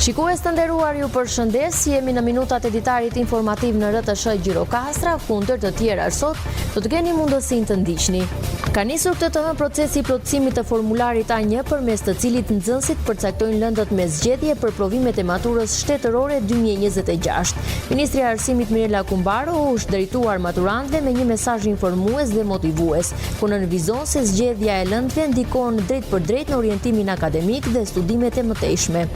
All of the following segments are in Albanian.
Shikues të nderuar, ju përshëndes, jemi në minutat editarit informativ në RTS Gjirokastra, kundër të tjera sot, do të keni mundësinë të ndiqni. Ka nisur këtë të hënë procesi i plotësimit të formularit A1, përmes të cilit nxënësit përcaktojnë lëndët me zgjedhje për provimet e maturës shtetërore 2026. Ministri i Arsimit Mirela Kumbaro është drejtuar maturantëve me një mesazh informues dhe motivues, ku nënvizon se zgjedhja e lëndëve ndikon drejt për drejt në orientimin akademik dhe studimet e mëtejshme.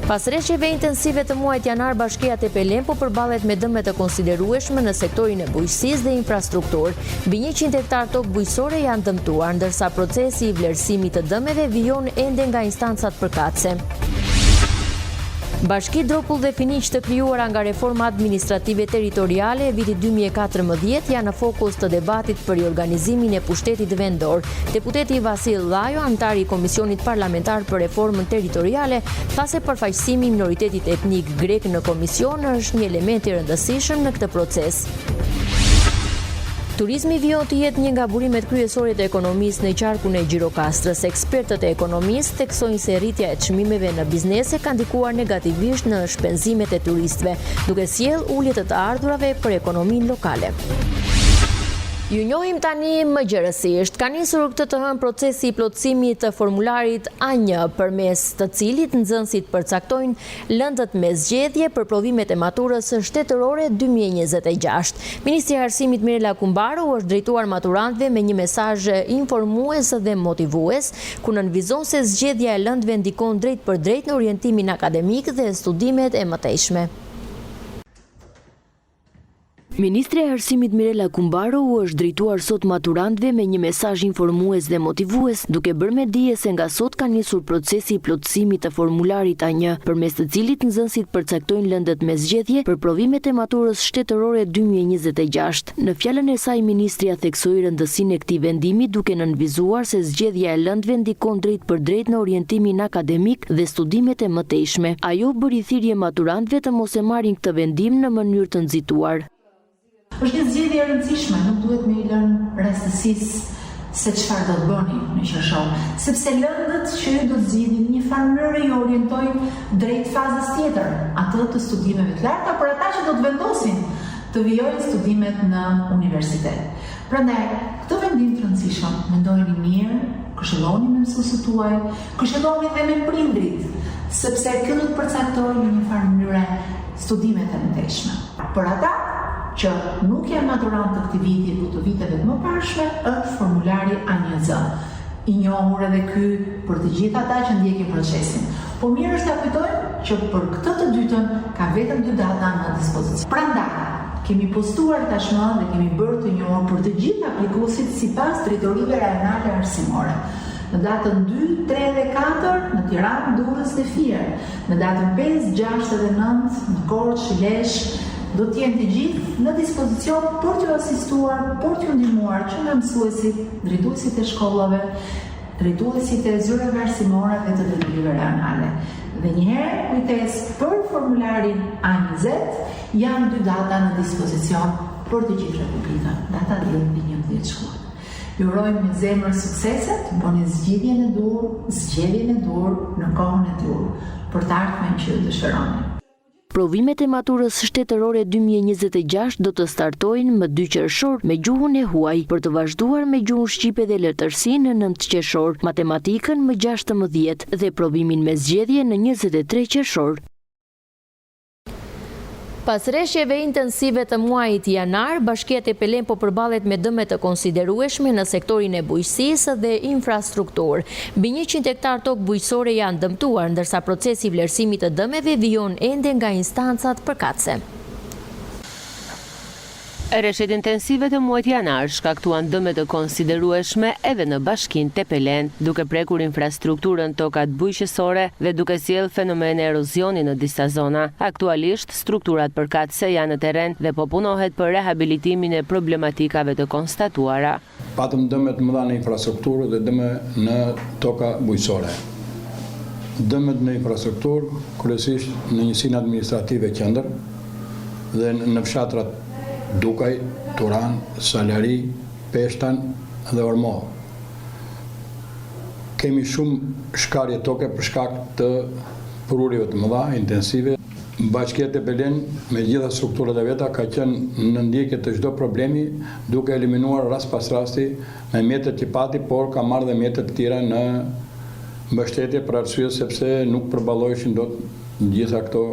Pas rreshjeve intensive të muajit janar, Bashkia Tepelen po përballet me dëme të konsiderueshme në sektorin e bujqësisë dhe infrastrukturë. Mbi 100 hektar tokë bujqësore janë dëmtuar, ndërsa procesi i vlerësimit të dëmeve vijon ende nga instancat përkatëse. Bashki Dropull dhe Finiq të krijuara nga reforma administrative territoriale e vitit 2014 janë në fokus të debatit për riorganizimin e pushtetit vendor. Deputeti Vasil Llajo, antar i Komisionit Parlamentar për Reformën Territoriale, tha se përfaqësimi i minoritetit etnik grek në komision është një element i rëndësishëm në këtë proces. Turizmi vijon të jetë një nga burimet kryesore të ekonomisë në qarkun e Gjirokastrës. Ekspertët e ekonomisë theksojnë se rritja e çmimeve në biznese ka ndikuar negativisht në shpenzimet e turistëve, duke sjellë ulje të ardhurave për ekonominë lokale. Ju njohim tani më gjërësisht. Ka nisur këtë të hënë procesi i plotësimit të formularit A1, përmes të cilit nxënësit përcaktojnë lëndët me zgjedhje për provimet e maturës shtetërore 2026. Ministri i Arsimit Mirela Kumbaro është drejtuar maturantëve me një mesazh informues dhe motivues, ku nënvizon se zgjedhja e lëndëve ndikon drejt për drejt në orientimin akademik dhe studimet e mëtejshme. Ministri i Arsimit Mirela Kumbaro është drejtuar sot maturantëve me një mesazh informues dhe motivues, duke bërë me dije se nga sot ka nisur procesi i plotësimit të formularit A1, përmes të cilit nxënësit përcaktojnë lëndët me zgjedhje për provimet e maturës shtetërore 2026. Në fjalën e saj, ministria theksoi rëndësinë e këtij vendimi, duke nënvizuar se zgjedhja e lëndëve ndikon drejt për drejt në orientimin akademik dhe studimet e mëtejshme. Ajo bëri thirrje maturantëve të mos e marrin këtë vendim në mënyrë të nxituar. Është një zgjedhje e rëndësishme, nuk duhet me i lënë rastësisë se çfarë do të bëni në qershor, sepse lëndët që ju do të zgjidhni në një farë mënyrë ju orientojnë drejt fazës tjetër, atë të studimeve të larta për ata që do të vendosin të vijojnë studimet në universitet. Prandaj, këtë vendim të rëndësishëm mendojeni mirë, këshilloni me mësuesët tuaj, këshilloni dhe me prindrit, sepse kjo do të përcaktojë në një farë mënyrë studimet e mëtejshme. Për ata që nuk janë maturant të këtij viti, por të viteve të mëparshme, është formulari A1Z. I njohur edhe ky për të gjithë ata që ndjekin procesin. Po mirë është ta kujtojmë që për këtë të dytën ka vetëm 2 data në dispozicion. Prandaj, kemi postuar tashmë dhe kemi bërë të njohur për të gjithë aplikuesit sipas drejtorive rajonale arsimore. Në datën 2, 3 dhe 4 në Tiranë, Durrës dhe Fier. Në datën 5, 6 dhe 9 në Korçë, Lezhë, do të jenë të gjithë në dispozicion për t'ju asistuar, për t'ju ndihmuar që nga mësuesit, drejtuesit e shkollave, drejtuesit e zyrave arsimore dhe të drejtorive rajonale. Dhe njëherë, kujtes, për formularin A1Z janë 2 data në dispozicion për të gjithë Republikën, data 10 dhe 11 shkuar. Ju urojmë me zemër sukseset, bëni zgjidhjen e dur në kohën e dur, për të ardhmen që ju dëshironi. Provimet e maturës shtetërore 2026 do të startojnë më 2 qershor me gjuhën e huaj, për të vazhduar me gjuhën shqipe dhe letërsinë në 9 qershor, matematikën më 16 dhe provimin me zgjedhje në 23 qershor. Pas rreshjeve intensive të muajit janar, Bashkia Tepelen po përballet me dëme të konsiderueshme në sektorin e bujqësisë dhe infrastrukturë. Mbi 100 hektar tokë bujqësore janë dëmtuar, ndërsa procesi i vlerësimit të dëmeve vijon ende nga instancat përkatëse. Rreshtet intensive të muajit janar shkaktuan dëme të konsiderueshme edhe në Bashkinë Tepelen, duke prekur infrastrukturën tokat bujqësore dhe duke sjellë fenomene erozioni në disa zona. Aktualisht, strukturat përkatëse janë në terren dhe po punohet për rehabilitimin e problematikave të konstatuara. Patëm dëme të mëdha në infrastrukturë dhe dëme në toka bujqësore. Dëmet në infrastrukturë, kryesisht në njësinë administrative qendër dhe në fshatrat Dukaj, Turan, Salari, Peshtan dhe Ormo. kemi shumë shkarje toke për shkak të prurjeve të mëdha, intensive. Bashkia Tepelen, me gjitha strukturat e veta, ka qenë në ndjekje të çdo problemi, duke eliminuar rast pas rasti me mjetet që pati, por ka marrë dhe mjetet të tjera në mbështetje për arsye sepse nuk përballoheshin dot gjitha këto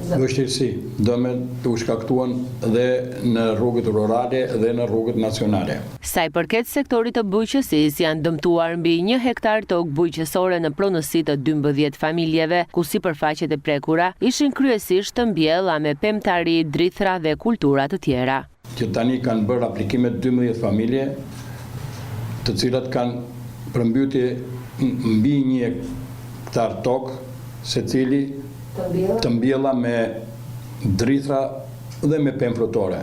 vështirësi, dëmet të u shkaktuan dhe në rrugët rurale dhe në rrugët nacionale. Sa i përket sektorit të bujqësisë, janë dëmtuar mbi 1 hektar tokë bujqësore në pronësi të 12 familjeve, ku sipërfaqet e prekura ishin kryesisht të mbjella me pemtari, drithra dhe kultura të tjera. Që tani kanë bërë aplikimet 12 familje, të cilat kanë përmbytje mbi 1 hektar tokë, secili të mbjella me drithra dhe me pemë frutore.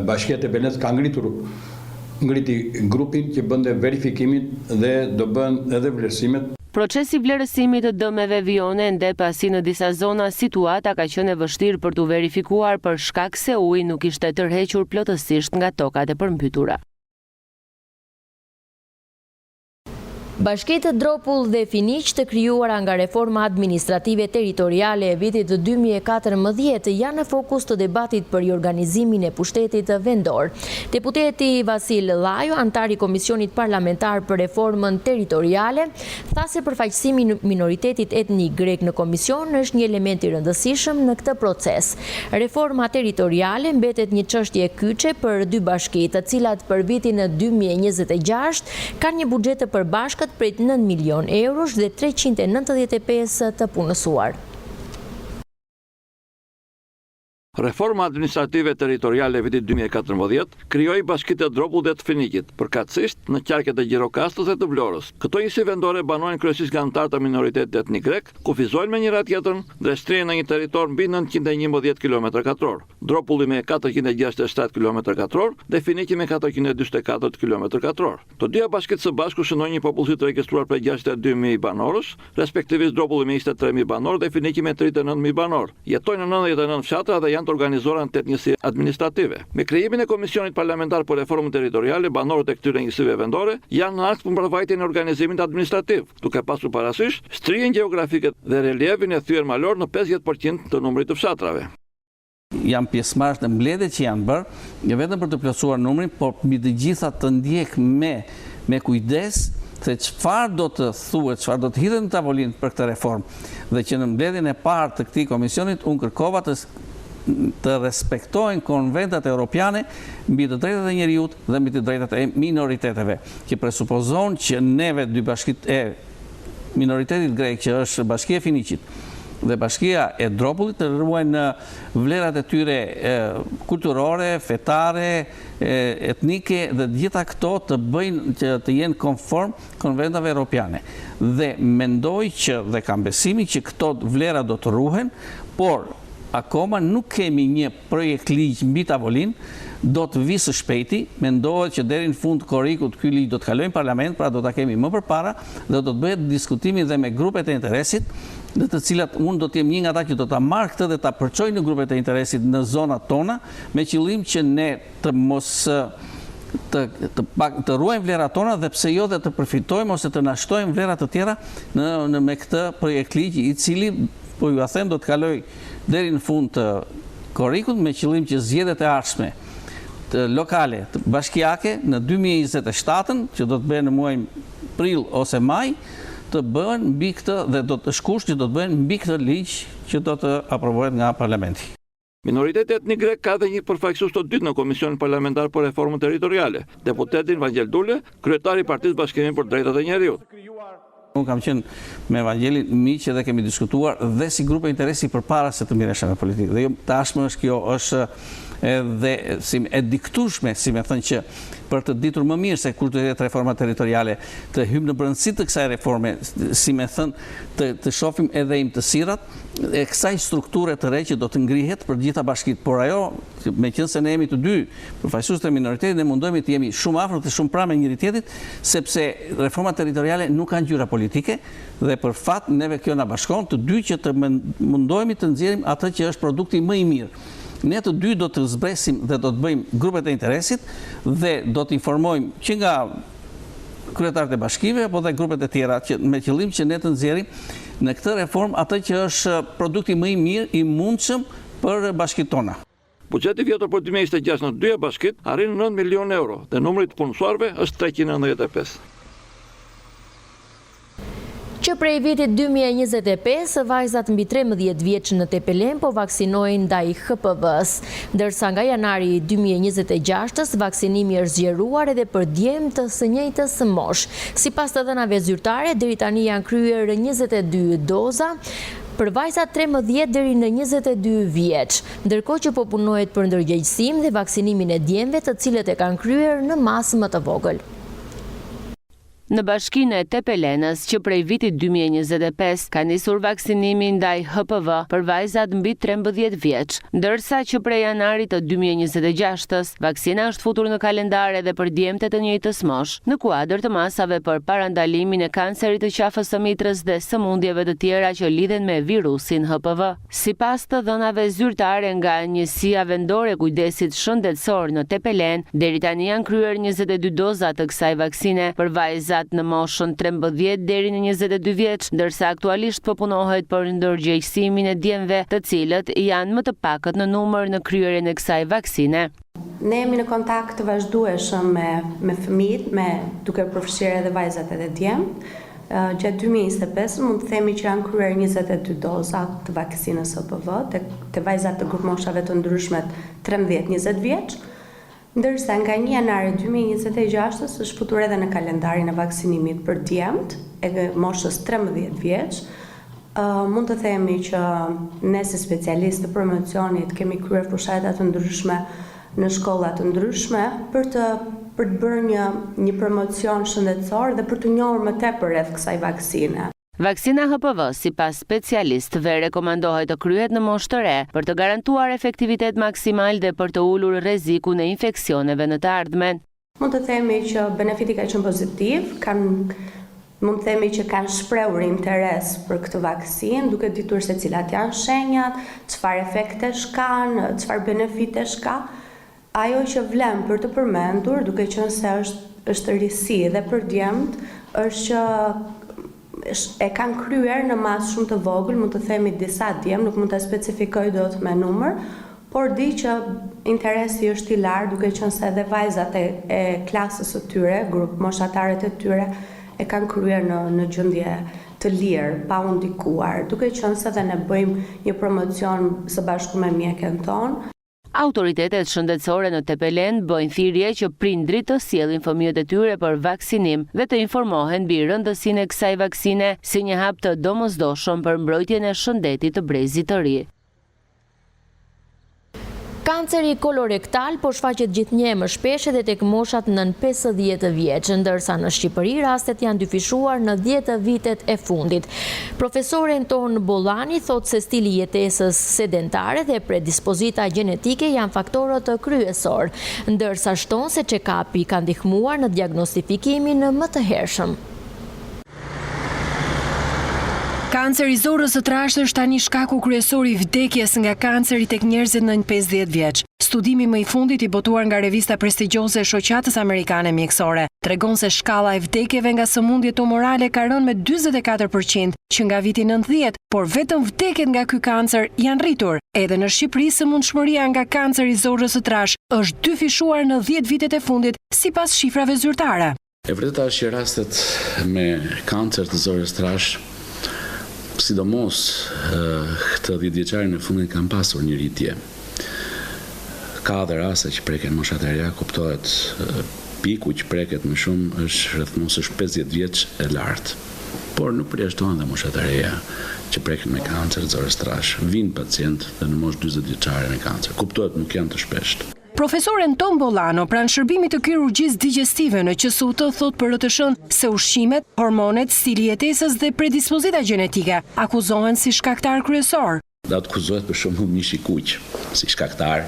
Bashkia Tepelen ka ngriti grupin që bënde verifikimin dhe do bën edhe vlerësimet. Procesi vlerësimit të dëmeve vijone ende pasi në disa zona situata ka qenë e vështirë për të verifikuar për shkak se uji nuk ishte tërhequr plotësisht nga tokat e përmbytura. Bashkitë Dropull dhe Finiq të krijuara nga reforma administrative territoriale e vitit 2014 janë në fokus të debatit për riorganizimin e pushtetit vendor. Deputeti Vasil Llajo, antar i Komisionit Parlamentar për Reformën Territoriale, tha se përfaqësimi i minoritetit etnik grek në komision është një element i rëndësishëm në këtë proces. Reforma territoriale mbetet një çështje kyçe për dy bashki, të cilat për vitin 2026 kanë një buxhet të përbashkët prej 9 milion eurosh dhe 395 të punësuar. Reforma administrative territoriale e vitit 2014 krijoi Bashkitë e Dropull dhe të Finiqit, përkatësisht në qarket e Gjirokastës dhe të Vlorës. Këto njësi vendore banojnë kryesisht nga anëtarë të minoritetit etnik grek, kufizojnë me njëra tjetrën dhe shtrihen në një territor mbi 911 km2. Dropulli me 467 km2 dhe Finiqi me 444 km2. Të dyja bashkitë së bashku shënojnë një popullsi të regjistruar prej 62.000 banorësh, respektivisht Dropulli me 23.000 banorë dhe Finiqi me 39.000 banorë. Jetojnë në 99 fshatra dhe janë të organizuar në 8 njësi administrative. Me krijimin e Komisionit Parlamentar për Reformën Territoriale, banorët e këtyre njësive vendore janë në akt për mbërvajtjen e organizimit administrativ, duke pasur parasysh shtrijen gjeografike dhe reliefin e thyer malor në 50% të numrit të fshatrave. Janë pjesëmarrës në mbledhjet që janë bërë, jo vetëm për të plotësuar numrin, por mbi të gjitha të ndjek me kujdes se çfarë do të thuhet, çfarë do të hidhet në tavolinë për këtë reformë. Dhe që në mbledhjen e parë të këtij komisionit unë kërkova të respektojnë konventat europiane mbi të drejtat e njerëzit dhe mbi të drejtat e minoriteteve, që presupozon që neve dy bashkitë e minoritetit grek, që është Bashkia e Finiqit dhe Bashkia e Dropullit, të ruajnë vlerat e tyre kulturore, fetare, etnike dhe gjitha këto të bëjnë që të jenë konform konventave europiane. Dhe mendoj që dhe kam besimin që këto vlera do të ruhen, por akoma nuk kemi një projekt ligj mbi tavolinë, do të vi së shpejti, mendohet që deri në fund korrikut ky ligj do të kalojë në parlament, pra do ta kemi më përpara dhe do të bëhet diskutimi dhe me grupet e interesit, në të cilat unë do të jem një nga ata që do ta marr këtë dhe ta përçoj në grupet e interesit në zonat tona, me qëllim që ne të mos të ruajmë vlerat tona dhe pse jo dhe të përfitojmë ose të nashtojmë vlerat të tjera me këtë projekt ligj, i cili po ju a them do të kaloj deri në fund të korrikut, me qëllim që zgjedhjet e ardhshme të lokale, të bashkiake në 2027, që do të bëhen në muajin prill ose maj, të bëhen mbi këtë dhe do të shkush që do të bëhen mbi këtë ligj që do të aprovohet nga parlamenti. Minoriteti etnik grek ka dhe një përfaqësues të dytë në Komisionin Parlamentar për Reformën Territoriale, deputetin Vangel Dule, kryetari i Partisë Bashkimit për Drejtat e Njerëzit. Unë kam qenë me Evangelin miq dhe kemi diskutuar dhe si grupe interesi përpara se të merresha me politikë. Dhe jo tashmë është kjo është edhe si e diktueshme, si me thënë që për të ditur më mirë se kur të jetë reforma territoriale, të hymë në brendësi të kësaj reforme, si me thënë të shohim edhe imtësirat e kësaj strukture të re që do të ngrihet për gjitha bashkitë. Por ajo, meqense ne jemi të dy përfaqësues të minoritetit, ne mundohemi të jemi shumë afër dhe shumë pranë njëri tjetrit, sepse reforma territoriale nuk kanë ngjyra politike dhe për fat neve kjo na bashkon të dy që të mundohemi të nxjerrim atë që është produkti më i mirë. Ne të dy do të zbresim dhe do të bëjmë grupet e interesit dhe do të informojmë që nga kryetarët e bashkive apo dhe grupet e tjera me qëllim që ne të nxjerrim në këtë reformë atë që është produkti më i mirë i mundshëm për bashkitë tona. Buxheti vjetor për 2026 në dyja bashkitë arrin 9 milion euro dhe numri të punësuarve është 395. Që prej vitit 2025, vajzat mbi 13 vjeç në Tepelen po vaksinojnë ndaj HPV-s, ndërsa nga janari 2026 vaksinimi është zgjeruar edhe për djemt të së njëjtës moshë. Sipas të dhënave zyrtare, deri tani janë kryer 22 doza për vajzat 13 deri në 22 vjeç, ndërkohë që po punohet për ndërgjegjësim dhe vaksinimin e djemve të cilët e kanë kryer në masë më të vogël. Në bashkinë e Tepelenës, që prej vitit 2025 ka nisur vaksinimi ndaj HPV për vajzat mbi 13 vjeç, ndërsa që prej janarit të 2026 vaksina është futur në kalendar edhe për djemtë të njëjtës moshë, në kuadër të masave për parandalimin e kancerit të qafës së mitrës dhe sëmundjeve të tjera që lidhen me virusin HPV. Sipas të dhënave zyrtare nga Njësia Vendore e Kujdesit Shëndetësor në Tepelen, deri tani janë kryer 22 doza të kësaj vaksine për vajzat në moshën 13 deri në 22 vjeç, ndërsa aktualisht po punohet për ndërgjegjësimin e djemve, të cilët janë më të pakët në numër në kryerjen e kësaj vaksine. Ne jemi në kontakt të vazhdueshëm me fëmijët, duke përfshirë edhe vajzat edhe djemt. Gjatë 2025 mund të themi që janë kryer 22 doza të vaksinës HPV të vajzat të grup moshave të ndryshme 13-20 vjeç. Ndërsa nga 1 janari 2026 është futur edhe në kalendarin e vaksinimit për djemt e moshës 13 vjeç. Mund të themi që ne si specialistë të promocionit kemi kryer fushata të ndryshme në shkolla të ndryshme për të bërë një promocion shëndetësor dhe për të njohur më tepër rreth kësaj vaksine. Vaksina HPV, sipas specialistëve, rekomandohet të kryhet në moshë të re për të garantuar efektivitet maksimal dhe për të ulur rrezikun e infeksioneve në të ardhmen. Mund të themi që benefiti ka qenë pozitiv, mund të themi që kanë shprehur interes për këtë vaksinë, duke ditur se cilat janë shenjat, çfarë efektesh kanë, çfarë benefitesh ka. Ajo që vlen për të përmendur, duke qenë se është risi dhe për djemt, është që e kanë kryer në masë shumë të vogël, mund të themi disa djem, nuk mund të specifikoj dot me numër, por di që interesi është i lartë, duke qenë se edhe vajzat e klasës së tyre, grup moshatarët e tyre, e kanë kryer në gjendje të lirë, pa u ndikuar, duke qenë se dhe ne bëjmë një promocion së bashku me mjekën tonë. Autoritetet shëndetësore në Tepelen bëjnë thirrje që prindrit të sjellin fëmijët e tyre për vaksinim dhe të informohen mbi rëndësinë e kësaj vaksine si një hap të domosdoshëm për mbrojtjen e shëndetit të brezit të ri. Kanceri kolorektal po shfaqet gjithnjë më shpesh edhe tek moshat nën 50 vjeç, ndërsa në Shqipëri rastet janë dyfishuar në 10 vitet e fundit. Profesore Anton Bollani thot se stili jetesës sedentare dhe predispozita gjenetike janë faktorët kryesor, ndërsa shton se check-upi ka ndihmuar në diagnostifikimin më të hershëm. Kanceri i zorrës së trashtë është tani shkaku kryesor i vdekjes nga kanceri tek njerëzit nën 50 vjeç. Studimi më i fundit i botuar nga revista prestigjioze e Shoqatës Amerikane Mjekësore tregon se shkalla e vdekjeve nga sëmundje tumorale ka rënë me 44% që nga viti 90, por vetëm vdekjet nga ky kancer janë rritur. Edhe në Shqipëri sëmundshmëria nga kanceri i zorrës së trashtë është dyfishuar në 10 vitet e fundit sipas shifrave zyrtare. E vërteta është që rastet me kancer të zorrës së trashtë, sidomos këtë 10 vjeçarin e fundit kanë pasur një rritje. Ka dhe raste që preken moshat e reja, kuptohet piku që preket më shumë është rreth moshës 50 vjeç e lartë. Por nuk përjashtohen dhe moshat e reja që preken me kancer të zorrës së trashtë. Vinë pacient dhe në moshë 40 vjeçare me kancer. Kuptohet nuk janë të shpeshtë. Profesor Anton Bollano, pranë shërbimit të kirurgjisë digestive në QSUT, thot për RTSH se ushqimet, hormonet, stili jetesës dhe predispozita gjenetike akuzohen si shkaktar kryesor. Da të akuzohet për shembull mishi kuq si shkaktar,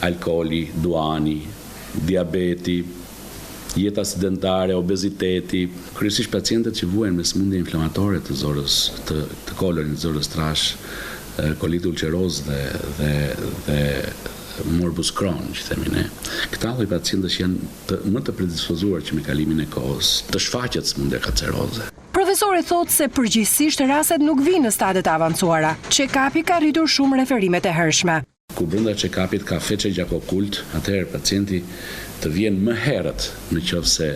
alkooli, duani, diabeti, jeta sedentare, obeziteti, kryesisht pacientët që vuajnë me sëmundje inflamatore të zorrës, të kolorit të zorrës trashtë, kolit ulqeroz dhe morbus Crohn, që themi ne. Këta lloj pacientësh janë më të predispozuar që me kalimin e kohës të shfaqet sëmundja kanceroze. Profesori thotë se përgjithsisht rastet nuk vinë në stadet e avancuara. Check-upi ka rritur shumë referimet e hershme. Ku brenda check-upit ka feçe gjakokult, atëherë pacienti të vjen më herët në qoftë se,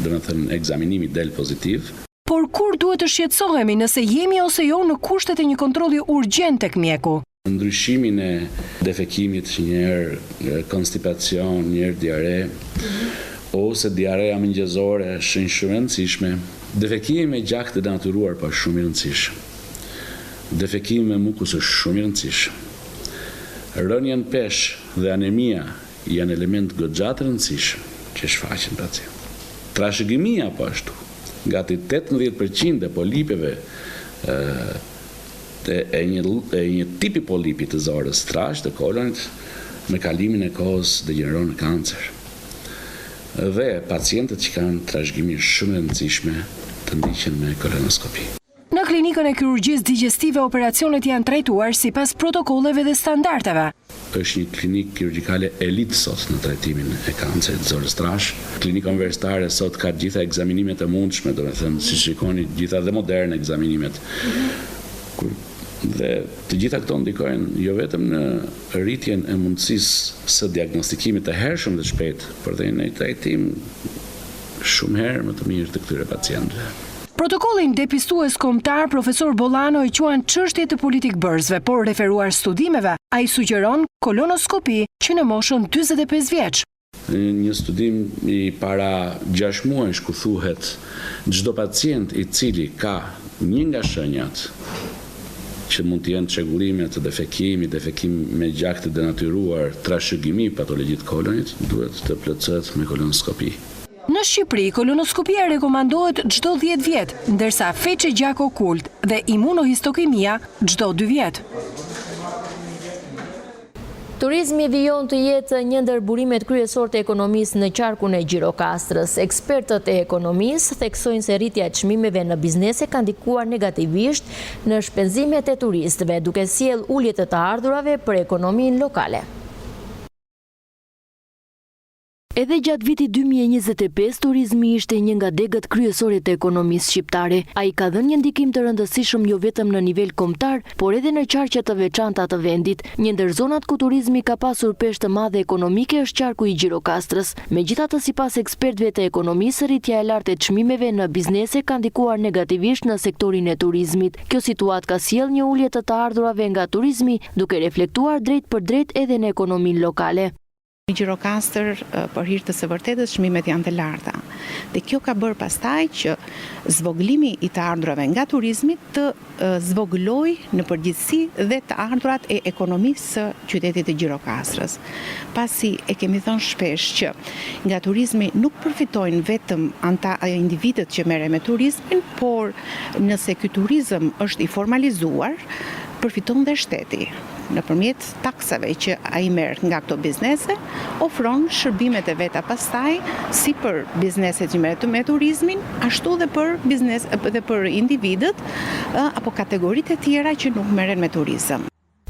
domethënë, ekzaminimi del pozitiv. Por kur duhet të shqetësohemi nëse jemi ose jo në kushtet e një kontrolli urgjent tek mjeku? Ndryshimin e defekimit, njëherë konstipacion, njëherë diare, ose diarea mëngjesore është shumë e rëndësishme. Defekimi me gjak të denatyruar pa shumë i rëndësishëm. Defekimi me mukus është shumë i rëndësishëm. Rënja në peshë dhe anemia janë element goxha të rëndësishëm që shfaqen pacient. Trashëgimia po ashtu. Gati 18% e polipeve e një tipi polipi të zorës trash të kolonit me kalimin e kohës degeneron në kancer. Dhe pacientët që kanë trashëgimi shumë e rëndësishme të ndiqen me kolonoskopi. Në klinikën e kirurgjisë digestive operacionet janë trajtuar sipas protokolleve dhe standardeve. Është një klinikë kirurgjikale elit sot në trajtimin e kancerit të zorës trash. Klinika universitare sot ka gjitha ekzaminimet e mundshme, domethënë si shikoni gjitha dhe moderne ekzaminimet. Dhe të gjitha këto ndikojnë jo vetëm në rritjen e mundësisë së diagnostikimit të hershëm dhe shpejt, por dhe në trajtim shumë herë më të mirë të këtyre pacientëve. Protokollin depistues kombëtar profesor Bollano i quan çështje të politikbërzve, por referuar studimeve, ai sugjeron kolonoskopi që në moshën 45 vjeç. Një studim i para 6 muajsh ku thuhet çdo pacient i cili ka një nga shenjat që mund të jenë çrregullime të defekimit, defekim me gjak të denatyruar, trashëgimi patologjit kolonit, duhet të plotësohet me kolonoskopi. Në Shqipëri, kolonoskopia rekomandohet çdo 10 vjet, ndërsa feçe gjak okult dhe imunohistokimia çdo 2 vjet. Turizmi vijon të jetë një ndër burimet kryesor të ekonomisë në qarkun e Gjirokastrës. Ekspertët e ekonomisë theksojnë se rritja e çmimeve në biznese ka ndikuar negativisht në shpenzimet e turistëve, duke sjellë ulje të ardhurave për ekonominë lokale. Edhe gjatë vitit 2025, turizmi ishte një nga degët kryesore të ekonomisë shqiptare. Ai ka dhënë një ndikim të rëndësishëm jo vetëm në nivel kombëtar, por edhe në qarqe të veçanta të vendit. Një ndër zonat ku turizmi ka pasur peshë të madhe ekonomike është qarku i Gjirokastrës. Megjithatë, sipas ekspertëve të ekonomisë, rritja e lartë e çmimeve në biznese ka ndikuar negativisht në sektorin e turizmit. Kjo situatë ka sjellë një ulje të ardhurave nga turizmi, duke reflektuar drejt për drejt edhe në ekonominë lokale. Në Gjirokastër, për hir të së vërtetës, çmimet janë të larta. Dhe kjo ka bërë pastaj që zvoglimi i të ardhurave nga turizmi të zvogloj në përgjithësi dhe të ardhurat e ekonomisë së qytetit të Gjirokastrës. Pasi e kemi thënë shpesh që nga turizmi nuk përfitojnë vetëm individët që merren me turizmin, por nëse ky turizëm është i formalizuar, përfiton dhe shteti. Nëpërmjet taksave që ai merr nga këto biznese, ofron shërbimet e veta pastaj si për bizneset që merren me turizmin, ashtu dhe për dhe për individët apo kategoritë e tjera që nuk merren me turizëm.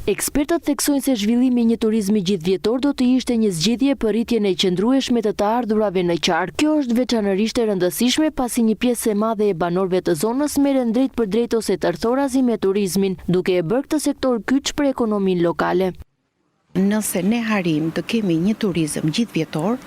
Ekspertët theksojnë se zhvillimi i një turizmi gjithvjetor do të ishte një zgjidhje për rritjen e qëndrueshme të ardhurave në qark. Kjo është veçanërisht e rëndësishme pasi një pjesë e madhe e banorëve të zonës merren drejt për drejt ose tërthorazi me turizmin, duke e bërë këtë sektor kyç për ekonominë lokale. Nëse ne harim të kemi një turizëm gjithvjetor,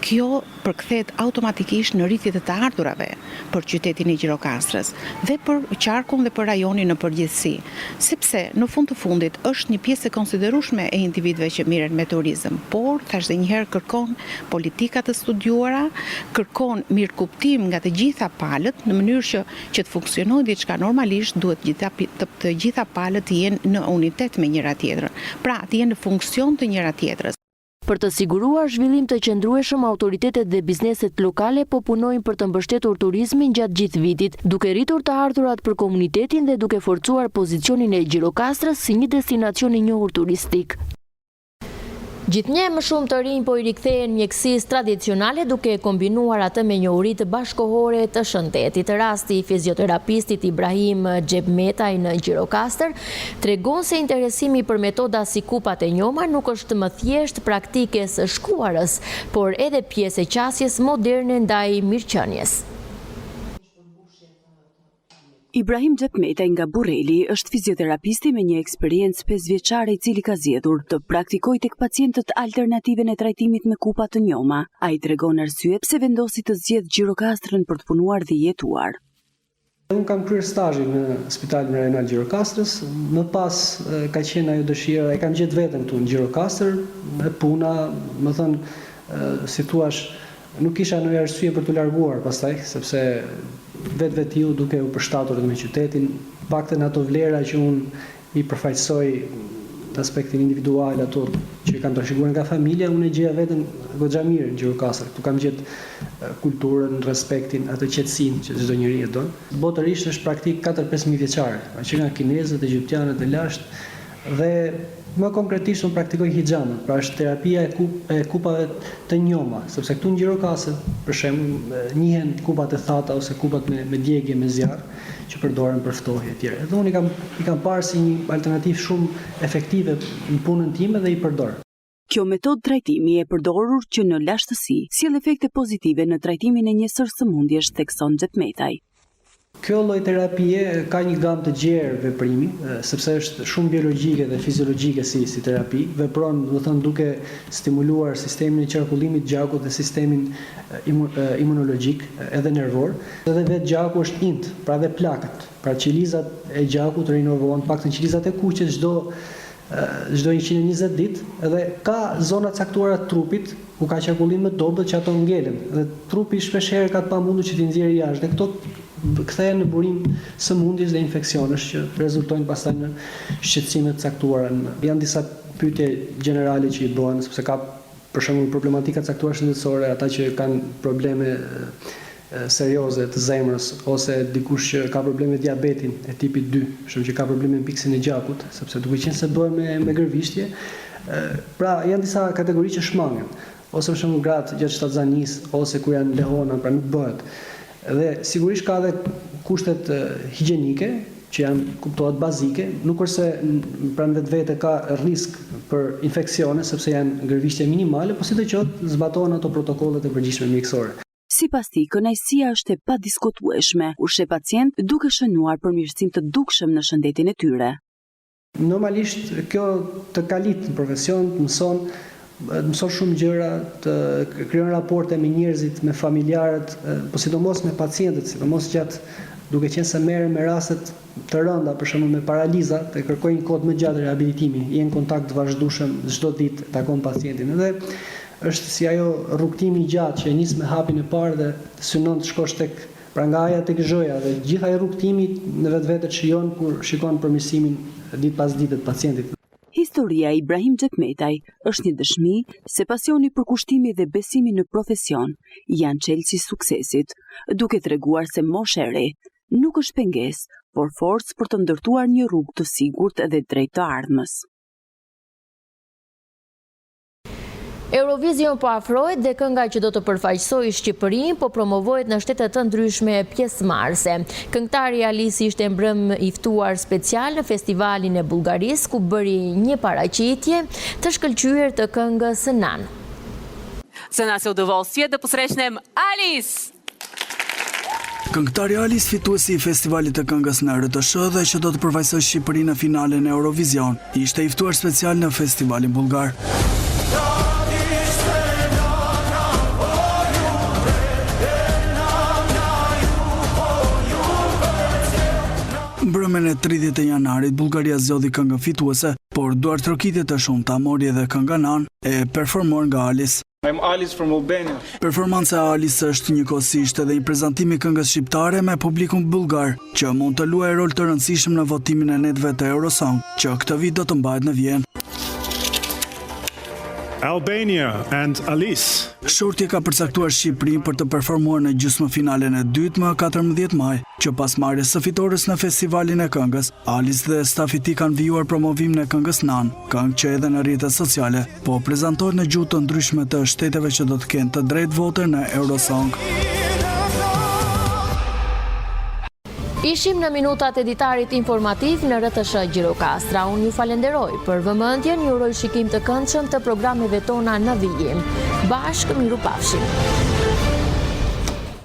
kjo përkthehet automatikisht në rritje të ardhurave për qytetin e Gjirokastrës dhe për qarkun dhe për rajonin në përgjithësi, sepse në fund të fundit është një pjesë e konsiderueshme e individëve që merren me turizëm, por thash edhe një herë kërkon politika të studiuara, kërkon mirëkuptim nga të gjitha palët në mënyrë që të funksionojë diçka normalisht, duhet të gjitha palët të jenë në unitet me njëra tjetrën, pra të jenë në funksion të njëra tjetrës. Për të siguruar zhvillim të qëndrueshëm, autoritetet dhe bizneset lokale po punojnë për të mbështetur turizmin gjatë gjithë vitit, duke rritur të ardhurat për komunitetin dhe duke forcuar pozicionin e Gjirokastrës si një destinacion i njohur turistik. Gjithnjë më shumë të rinj po i rikthehen mjekësisë tradicionale duke kombinuar atë me njohuri të bashkohore të shëndetit. Rasti i fizioterapistit Ibrahim Xhepmetaj në Gjirokastër tregon se interesimi për metoda si kupat e njoma nuk është më thjesht praktike së shkuarës, por edhe pjesë e qasjes moderne ndaj mirëqenies. Ibrahim Xhepmetaj nga Burreli është fizioterapisti me një eksperiencë 5 vjeçare i cili ka zgjedhur të praktikojë tek pacientët alternativen e trajtimit me kupa të njoma. Ai tregon arsye pse vendosi të zgjedh Gjirokastrën për të punuar dhe jetuar. Unë kam kryer stazhin në Spitalin Rajonal Gjirokastrës, më pas ka qenë ajo dëshira, e kam gjetë veten këtu në Gjirokastër, me puna, më thënë, si thua, nuk kisha ndonjë arsye për të larguar pastaj, sepse vetë duke u përshtatur me qytetin, paktën ato vlera që unë i përfaqësoj në aspektin individual, ato që kam trashëguar nga familja, unë e gjeja veten goxha mirë në Gjirokastër. Tu kam gjetë kulturën, respektin, atë qetësinë që çdo njeri e don. Botërisht është praktik 4-5 vjeçare, që nga kinezët, egjiptianët e lashtë, dhe më konkretisht unë praktikoj hijamën, pra është terapia e kupave të njoma, sepse këtu në Gjirokastër, për shembull, njihen kupat e thata ose kupat me djegje me zjarr, që përdoren për ftohje etj. Dhe unë i kam parë si një alternativë shumë efektive në punën time dhe i përdor. Kjo metodë trajtimi e përdorur që në lashtësi sjell efekte pozitive në trajtimin e një sëmundjesh, thekson Xhepmetaj. Kjo lloj terapie ka një gamë të gjerë veprimi, sepse është shumë biologjike dhe fiziologjike si terapi, vepron, do të thënë, duke stimuluar sistemin e qarkullimit të gjakut dhe sistemin imunologjik edhe nervor. Edhe vetë gjaku është int, pra dhe plakët, pra qelizat e gjakut rinovohen, paktën qelizat e kuqes çdo 120 ditë, edhe ka zona caktuara të trupit ku ka qarkullim më dobët që ato ngelen, dhe trupi shpeshherë ka të pamundur që t'i nxjerrë jashtë, dhe këto kthehen në burim sëmundjes dhe infeksionesh që rezultojnë pastaj në shqetësime të caktuara. Janë disa pyetje gjenerale që i bëhen, sepse ka për shembull problematika caktuara shëndetësore, ata që kanë probleme serioze të zemrës, ose dikush që ka probleme me diabetin e tipit 2, shumë që ka probleme me piksin e gjakut, sepse duke qenë se bëhen me gërvishtje, pra janë disa kategori që shmangen, ose për shembull gratë gjatë shtatzanisë, ose kur janë lehona, pra nuk bëhet. Dhe sigurisht ka edhe kushtet higjienike që janë kuptohet bazike, nuk është se pranë vetvete ka risk për infeksione sepse janë gërvishtje minimale, por sidoqoftë zbatohen ato protokollet e përgjithshme mjekësore. Sipas tij, kënaqësia është e padiskutueshme, u sheh pacient duke shënuar përmirësim të dukshëm në shëndetin e tyre. Normalisht kjo të kalit në profesion, mëson shumë gjëra, të krijon raporte me njerëzit, me familjarët, po sidomos me pacientët, sidomos gjatë duke qenë se merren me rastet të rënda, për shembull me paraliza, të kërkojnë kohë më gjatë rehabilitimi, jenë në kontakt vazhdueshëm çdo ditë, takon pacientin. Edhe është si ajo rrugtimi i gjatë që e nis me hapin e parë dhe synon të shkosh tek pra nga aja tek zhoja, dhe gjithë ai rrugtimi në vetvete shijon kur shikon përmirësimin ditë pas dite të pacientit. Historia e Ibrahim Xhepmetaj është një dëshmi se pasioni për kushtimi dhe besimi në profesion janë çelësi i suksesit, duke treguar se moshë e re nuk është pengesë, por forcë për të ndërtuar një rrugë të sigurt dhe drejt të ardhmës. Eurovision po afrohet dhe kënga që do të përfaqësojë Shqipërinë po promovohet në shtete të ndryshme pjesëmarrëse. Këngëtari Alisi ishte mbrëm i ftuar special në festivalin e Bullgarisë ku bëri një paraqitje të shkëlqyer të këngës Nan. За нас е удоволствие да посрещнем Алис! Këngëtari Alis, fituesi i festivalit të këngës në RTS dhe që do të përfaqësojë Shqipërinë në finalen e Eurovision, ishte i ftuar special në festivalin bullgar. Mbrëmjen e 30 janarit, Bullgaria zgjodhi këngën fituese, por duart trokitje të shumta mori edhe kënga Nan e performuar nga Alis. I'm Alice from Albania. Performanca e Alis është njëkohësisht edhe një prezantim i këngës shqiptare me publikun bullgar, që mund të luajë rol të rëndësishëm në votimin e netëve të Eurosong, që këtë vit do të mbahet në Vjenë. Albania and Alice. Shorti ka përcaktuar Shqipërinë për të performuar në gjysmëfinalen e dytë më 14 maj, që pas marrjes së fitores në festivalin e këngës, Alice dhe stafi i tij kanë vijuar promovimin e këngës Nan, këngë që edhe në rrjetet sociale po prezantohet në gjuhë të ndryshme të shteteve që do të kenë të drejtë vote në Eurosong. Ishim në minutat e ditarit informativ në RTS Gjirokastra. Unë ju falenderoj për vëmendjen, ju uroj shikim të këndshëm të programeve tona në vijim. Bashkë miru pafshim.